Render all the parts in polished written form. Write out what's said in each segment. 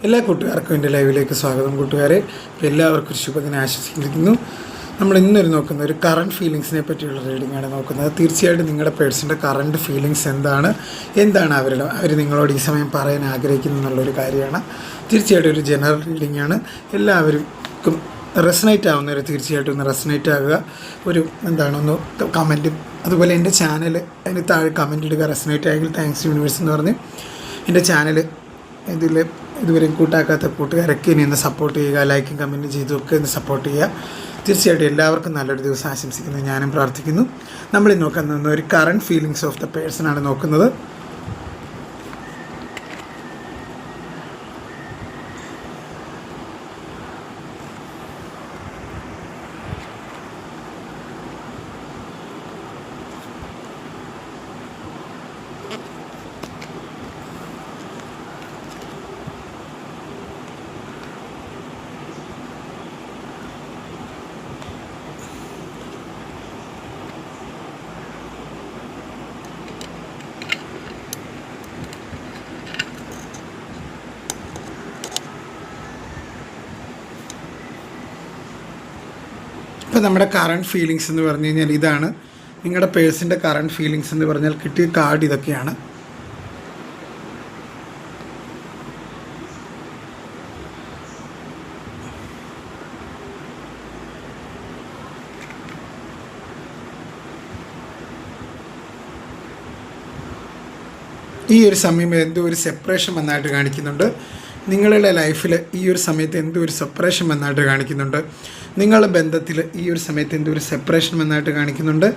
എല്ലാ കൂട്ടുകാർക്കും എൻ്റെ ലൈവിലേക്ക് സ്വാഗതം കൂട്ടുകാരെ. എല്ലാവർക്കും ശുഭദിനം ആശംസിക്കുന്നു. നമ്മൾ ഇന്നൊരു നോക്കുന്ന ഒരു കറണ്ട് ഫീലിങ്സിനെ പറ്റിയുള്ള റീഡിംഗ് ആണ് നോക്കുന്നത്. തീർച്ചയായിട്ടും നിങ്ങളുടെ പേഴ്സൻ്റെ കറണ്ട് ഫീലിങ്സ് എന്താണ് അവർ നിങ്ങളോട് ഈ സമയം പറയാൻ ആഗ്രഹിക്കുന്നു എന്നുള്ളൊരു കാര്യമാണ്. തീർച്ചയായിട്ടും ഒരു ജനറൽ റീഡിംഗ് ആണ്. എല്ലാവർക്കും റെസനേറ്റ് ആവുന്നവർ തീർച്ചയായിട്ടും ഒന്ന് റെസനേറ്റ് ആകുക. ഒന്ന് കമൻറ്റും അതുപോലെ എൻ്റെ ചാനൽ അതിന് താഴെ കമൻറ്റ് ഇടുക. റെസനേറ്റ് ആയെങ്കിൽ താങ്ക്സ് യൂണിവേഴ്സ് എന്ന് പറഞ്ഞ് എൻ്റെ ചാനൽ ഇതുവരെയും കൂട്ടാക്കാത്ത കൂട്ടുകാരൊക്കെ ഇനി ഒന്ന് സപ്പോർട്ട് ചെയ്യുക. ലൈക്കും കമൻറ്റും ചെയ്തൊക്കെ ഒന്ന് സപ്പോർട്ട് ചെയ്യുക. തീർച്ചയായിട്ടും എല്ലാവർക്കും നല്ലൊരു ദിവസം ആശംസിക്കുന്നു, ഞാനും പ്രാർത്ഥിക്കുന്നു. നമ്മളിൽ നോക്കുന്ന ഒരു കറണ്ട് ഫീലിങ്സ് ഓഫ് ദ പേഴ്സണാണ് നോക്കുന്നത്. ഇപ്പോൾ നമ്മുടെ കറണ്ട് ഫീലിങ്സ് എന്ന് പറഞ്ഞു കഴിഞ്ഞാൽ ഇതാണ്. നിങ്ങളുടെ പേഴ്സൻ്റെ കറണ്ട് ഫീലിങ്സ് എന്ന് പറഞ്ഞാൽ കിട്ടിയ കാർഡ് ഇതൊക്കെയാണ്. ഈ ഒരു സമയം എന്തോ ഒരു സെപ്പറേഷൻ വന്നായിട്ട് കാണിക്കുന്നുണ്ട്. നിങ്ങളുടെ ലൈഫിൽ ഈ ഒരു സമയത്ത് എന്തോ ഒരു സെപ്പറേഷൻ വന്നായിട്ട് കാണിക്കുന്നുണ്ട്. നിങ്ങളുടെ ബന്ധത്തിൽ ഈ ഒരു സമയത്ത് എന്തോ ഒരു സെപ്പറേഷൻ വന്നായിട്ട് കാണിക്കുന്നുണ്ട്.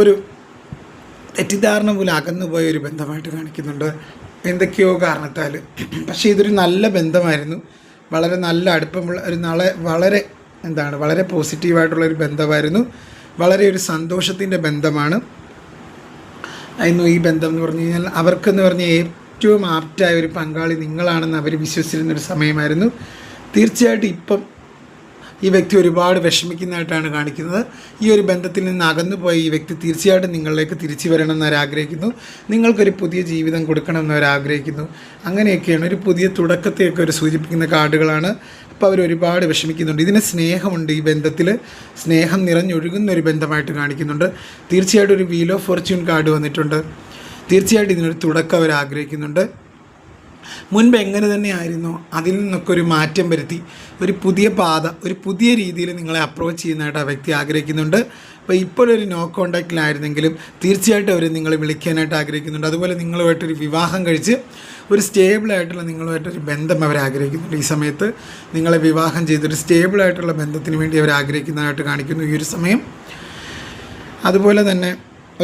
ഒരു തെറ്റിദ്ധാരണ പോലും അകന്നുപോയ ഒരു ബന്ധമായിട്ട് കാണിക്കുന്നുണ്ട് എന്തൊക്കെയോ കാരണത്താൽ. പക്ഷേ ഇതൊരു നല്ല ബന്ധമായിരുന്നു, വളരെ നല്ല അടുപ്പമുള്ള വളരെ പോസിറ്റീവായിട്ടുള്ളൊരു ബന്ധമായിരുന്നു. വളരെ ഒരു സന്തോഷത്തിൻ്റെ ബന്ധമാണ് ആയിരുന്നു ഈ ബന്ധം എന്ന് പറഞ്ഞു കഴിഞ്ഞാൽ. അവർക്കെന്ന് പറഞ്ഞാൽ ഏറ്റവും ആപ്റ്റായ ഒരു പങ്കാളി നിങ്ങളാണെന്ന് അവർ വിശ്വസിച്ചിരുന്നൊരു സമയമായിരുന്നു. തീർച്ചയായിട്ടും ഇപ്പം ഈ വ്യക്തി ഒരുപാട് വിഷമിക്കുന്നതായിട്ടാണ് കാണിക്കുന്നത്. ഈ ഒരു ബന്ധത്തിൽ നിന്ന് അകന്നുപോയ ഈ വ്യക്തി തീർച്ചയായിട്ടും നിങ്ങളിലേക്ക് തിരിച്ചു വരണമെന്ന് അവരാഗ്രഹിക്കുന്നു. നിങ്ങൾക്കൊരു പുതിയ ജീവിതം കൊടുക്കണമെന്ന് അവരാഗ്രഹിക്കുന്നു. അങ്ങനെയൊക്കെയാണ് ഒരു പുതിയ തുടക്കത്തെയൊക്കെ ഒരു സൂചിപ്പിക്കുന്ന കാർഡുകളാണ്. അപ്പോൾ അവർ ഒരുപാട് വിഷമിക്കുന്നുണ്ട്. ഇതിന് സ്നേഹമുണ്ട്. ഈ ബന്ധത്തിൽ സ്നേഹം നിറഞ്ഞൊഴുകുന്ന ഒരു ബന്ധമായിട്ട് കാണിക്കുന്നുണ്ട്. തീർച്ചയായിട്ടും ഒരു വീൽ ഓഫ് ഫോർച്യൂൺ കാർഡ് വന്നിട്ടുണ്ട്. തീർച്ചയായിട്ടും ഇതിനൊരു തുടക്കം അവർ ആഗ്രഹിക്കുന്നുണ്ട്. മുൻപ് എങ്ങനെ തന്നെ ആയിരുന്നോ അതിൽ നിന്നൊക്കെ ഒരു മാറ്റം വരുത്തി ഒരു പുതിയ പാത, ഒരു പുതിയ രീതിയിൽ നിങ്ങളെ അപ്രോച്ച് ചെയ്യുന്നതായിട്ട് ആ വ്യക്തി ആഗ്രഹിക്കുന്നുണ്ട്. അപ്പോൾ ഇപ്പോഴൊരു നോ കോണ്ടാക്റ്റിലായിരുന്നെങ്കിലും തീർച്ചയായിട്ടും അവർ നിങ്ങളെ വിളിക്കാനായിട്ട് ആഗ്രഹിക്കുന്നുണ്ട്. അതുപോലെ നിങ്ങളുമായിട്ടൊരു വിവാഹം കഴിച്ച് ഒരു സ്റ്റേബിളായിട്ടുള്ള നിങ്ങളുമായിട്ടൊരു ബന്ധം അവർ ആഗ്രഹിക്കുന്നുണ്ട്. ഈ സമയത്ത് നിങ്ങളെ വിവാഹം ചെയ്തൊരു സ്റ്റേബിളായിട്ടുള്ള ബന്ധത്തിന് വേണ്ടി അവർ ആഗ്രഹിക്കുന്നതായിട്ട് കാണിക്കുന്നു ഈ ഒരു സമയം. അതുപോലെ തന്നെ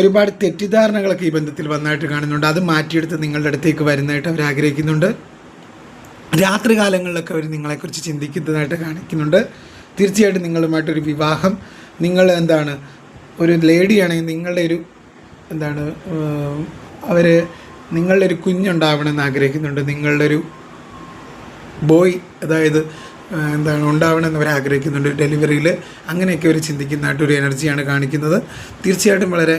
ഒരുപാട് തെറ്റിദ്ധാരണകളൊക്കെ ഈ ബന്ധത്തിൽ വന്നായിട്ട് കാണുന്നുണ്ട്. അത് മാറ്റിയെടുത്ത് നിങ്ങളുടെ അടുത്തേക്ക് വരുന്നതായിട്ട് അവർ ആഗ്രഹിക്കുന്നുണ്ട്. രാത്രി കാലങ്ങളിലൊക്കെ അവർ നിങ്ങളെക്കുറിച്ച് ചിന്തിക്കുന്നതായിട്ട് കാണിക്കുന്നുണ്ട്. തീർച്ചയായിട്ടും നിങ്ങളുമായിട്ടൊരു വിവാഹം, നിങ്ങൾ ഒരു ലേഡിയാണെങ്കിൽ നിങ്ങളുടെ ഒരു കുഞ്ഞുണ്ടാവണമെന്ന് ആഗ്രഹിക്കുന്നുണ്ട്. നിങ്ങളുടെ ഒരു ബോയ് ഉണ്ടാവണമെന്ന് അവർ ആഗ്രഹിക്കുന്നുണ്ട് ഡെലിവറിയിൽ. അങ്ങനെയൊക്കെ അവർ ചിന്തിക്കുന്നതായിട്ടൊരു എനർജിയാണ് കാണിക്കുന്നത്. തീർച്ചയായിട്ടും വളരെ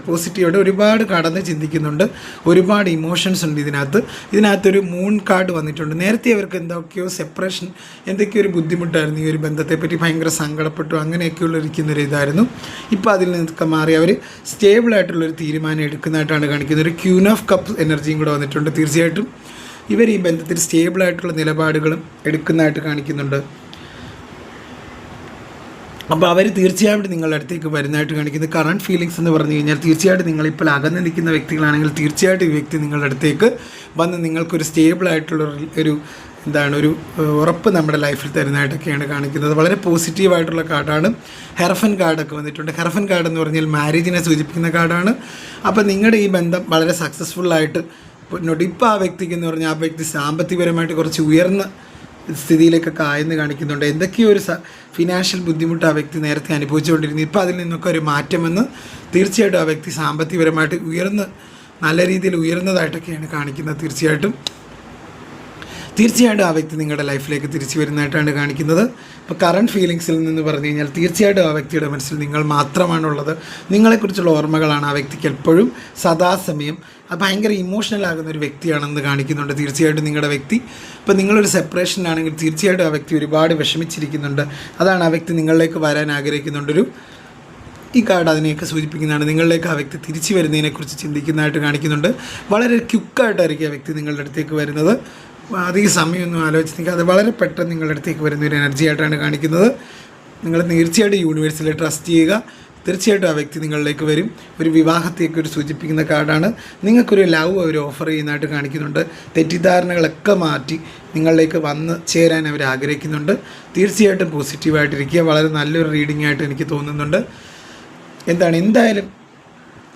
പോസിറ്റീവായിട്ട് ഒരുപാട് കടന്ന് ചിന്തിക്കുന്നുണ്ട്. ഒരുപാട് ഇമോഷൻസ് ഉണ്ട് ഇതിനകത്തൊരു മൂൺ കാർഡ് വന്നിട്ടുണ്ട്. നേരത്തെ അവർക്ക് എന്തൊക്കെയോ സെപ്പറേഷൻ, എന്തൊക്കെയോ ഒരു ബുദ്ധിമുട്ടായിരുന്നു. ഈ ഒരു ബന്ധത്തെപ്പറ്റി ഭയങ്കര സങ്കടപ്പെട്ടു, അങ്ങനെയൊക്കെയുള്ള ഇരിക്കുന്നൊരു ഇതായിരുന്നു. ഇപ്പോൾ അതിൽ നിന്നൊക്കെ മാറി അവർ സ്റ്റേബിളായിട്ടുള്ളൊരു തീരുമാനം എടുക്കുന്നതായിട്ടാണ് കാണിക്കുന്നത്. ഒരു ക്യൂൻ ഓഫ് കപ്പ് എനർജിയും കൂടെ വന്നിട്ടുണ്ട്. തീർച്ചയായിട്ടും ഇവർ ഈ ബന്ധത്തിൽ സ്റ്റേബിളായിട്ടുള്ള നിലപാടുകളും എടുക്കുന്നതായിട്ട് കാണിക്കുന്നുണ്ട്. അപ്പോൾ അവർ തീർച്ചയായിട്ടും നിങ്ങളുടെ അടുത്തേക്ക് വരുന്നതായിട്ട് കാണിക്കുന്നത്. കറണ്ട് ഫീലിങ്സ് എന്ന് പറഞ്ഞു കഴിഞ്ഞാൽ തീർച്ചയായിട്ടും നിങ്ങളിപ്പോൾ അകന്ന് നിൽക്കുന്ന വ്യക്തികളാണെങ്കിൽ തീർച്ചയായിട്ടും ഈ വ്യക്തി നിങ്ങളുടെ അടുത്തേക്ക് വന്ന് നിങ്ങൾക്കൊരു സ്റ്റേബിളായിട്ടുള്ള ഒരു ഉറപ്പ് നമ്മുടെ ലൈഫിൽ തരുന്നതായിട്ടൊക്കെയാണ് കാണിക്കുന്നത്. വളരെ പോസിറ്റീവായിട്ടുള്ള കാർഡാണ്. ഹെർഫൻ കാർഡൊക്കെ വന്നിട്ടുണ്ട്. ഹെർഫൻ കാർഡ് എന്ന് പറഞ്ഞാൽ മാരേജിനെ സൂചിപ്പിക്കുന്ന കാർഡാണ്. അപ്പോൾ നിങ്ങളുടെ ഈ ബന്ധം വളരെ സക്സസ്ഫുള്ളായിട്ട് മുന്നോട്ട്. ഇപ്പോൾ ആ വ്യക്തിക്ക് എന്ന് പറഞ്ഞാൽ ആ വ്യക്തി സാമ്പത്തികപരമായിട്ട് കുറച്ച് ഉയർന്ന സ്ഥിതിയിലേക്കൊക്കെ ആയെന്ന് കാണിക്കുന്നുണ്ട്. എന്തൊക്കെയോ ഒരു ഫിനാൻഷ്യൽ ബുദ്ധിമുട്ട് ആ വ്യക്തി നേരത്തെ അനുഭവിച്ചുകൊണ്ടിരുന്നു. ഇപ്പോൾ അതിൽ നിന്നൊക്കെ ഒരു മാറ്റം വന്ന് തീർച്ചയായിട്ടും ആ വ്യക്തി സാമ്പത്തികപരമായിട്ട് നല്ല രീതിയിൽ ഉയർന്നതായിട്ടൊക്കെയാണ് കാണിക്കുന്നത്. തീർച്ചയായിട്ടും തീർച്ചയായിട്ടും ആ വ്യക്തി നിങ്ങളുടെ ലൈഫിലേക്ക് തിരിച്ചു വരുന്നതായിട്ടാണ് കാണിക്കുന്നത്. ഇപ്പോൾ കറണ്ട് ഫീലിങ്സിൽ നിന്ന് പറഞ്ഞു കഴിഞ്ഞാൽ തീർച്ചയായിട്ടും ആ വ്യക്തിയുടെ മനസ്സിൽ നിങ്ങൾ മാത്രമാണുള്ളത്. നിങ്ങളെക്കുറിച്ചുള്ള ഓർമ്മകളാണ് ആ വ്യക്തിക്ക് എപ്പോഴും സദാസമയം. അത് ഭയങ്കര ഇമോഷണൽ ആകുന്ന ഒരു വ്യക്തിയാണെന്ന് കാണിക്കുന്നുണ്ട് തീർച്ചയായിട്ടും നിങ്ങളുടെ വ്യക്തി. ഇപ്പോൾ നിങ്ങളൊരു സെപ്പറേഷനിലാണെങ്കിൽ തീർച്ചയായിട്ടും ആ വ്യക്തി ഒരുപാട് വിഷമിച്ചിരിക്കുന്നുണ്ട്. അതാണ് ആ വ്യക്തി നിങ്ങളിലേക്ക് വരാൻ ആഗ്രഹിക്കുന്നുണ്ടൊരു ഈ കാർഡ് അതിനെയൊക്കെ സൂചിപ്പിക്കുന്നതാണ്. നിങ്ങളിലേക്ക് ആ വ്യക്തി തിരിച്ചു വരുന്നതിനെക്കുറിച്ച് ചിന്തിക്കുന്നതായിട്ട് കാണിക്കുന്നുണ്ട്. വളരെ ക്വിക്കായിട്ടായിരിക്കും ആ വ്യക്തി നിങ്ങളുടെ അടുത്തേക്ക് വരുന്നത്. അധികം സമയമൊന്നും ആലോചിക്കാതെ വളരെ പെട്ടെന്ന് നിങ്ങളുടെ അടുത്തേക്ക് വരുന്ന ഒരു എനർജി ആയിട്ടാണ് കാണിക്കുന്നത്. നിങ്ങൾ തീർച്ചയായിട്ടും യൂണിവേഴ്സിൽ ട്രസ്റ്റ് ചെയ്യുക. തീർച്ചയായിട്ടും ആ വ്യക്തി നിങ്ങളിലേക്ക് വരും. ഒരു വിവാഹത്തേക്ക് ഒരു സൂചിപ്പിക്കുന്ന കാർഡാണ്. നിങ്ങൾക്കൊരു ലവ് അവർ ഓഫർ ചെയ്യുന്നതായിട്ട് കാണിക്കുന്നുണ്ട്. തെറ്റിദ്ധാരണകളൊക്കെ മാറ്റി നിങ്ങളിലേക്ക് വന്ന് ചേരാൻ അവർ ആഗ്രഹിക്കുന്നുണ്ട്. തീർച്ചയായിട്ടും പോസിറ്റീവായിട്ടിരിക്കുക. വളരെ നല്ലൊരു റീഡിംഗ് ആയിട്ട് എനിക്ക് തോന്നുന്നുണ്ട്. എന്തായാലും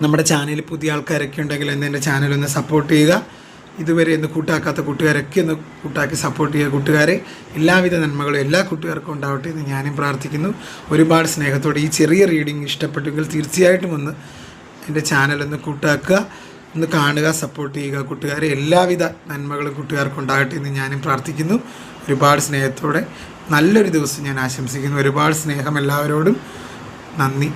നമ്മുടെ ചാനലിൽ പുതിയ ആൾക്കാരൊക്കെ ഉണ്ടെങ്കിൽ എൻ്റെ ചാനലൊന്ന് സപ്പോർട്ട് ചെയ്യുക. ഇതുവരെ ഒന്ന് കൂട്ടാക്കാത്ത കൂട്ടുകാരൊക്കെ ഒന്ന് കൂട്ടാക്കി സപ്പോർട്ട് ചെയ്യുക. കൂട്ടുകാരെ, എല്ലാവിധ നന്മകളും എല്ലാ കൂട്ടുകാർക്കും ഉണ്ടാവട്ടെ എന്ന് ഞാനും പ്രാർത്ഥിക്കുന്നു. ഒരുപാട് സ്നേഹത്തോടെ ഈ ചെറിയ റീഡിങ് ഇഷ്ടപ്പെട്ടെങ്കിൽ തീർച്ചയായിട്ടും ഒന്ന് എൻ്റെ ചാനലൊന്ന് കൂട്ടാക്കുക, ഒന്ന് കാണുക, സപ്പോർട്ട് ചെയ്യുക. കൂട്ടുകാരെ, എല്ലാവിധ നന്മകളും കൂട്ടുകാർക്കും ഉണ്ടാകട്ടെ എന്ന് ഞാനും പ്രാർത്ഥിക്കുന്നു. ഒരുപാട് സ്നേഹത്തോടെ നല്ലൊരു ദിവസം ഞാൻ ആശംസിക്കുന്നു. ഒരുപാട് സ്നേഹം എല്ലാവരോടും. നന്ദി.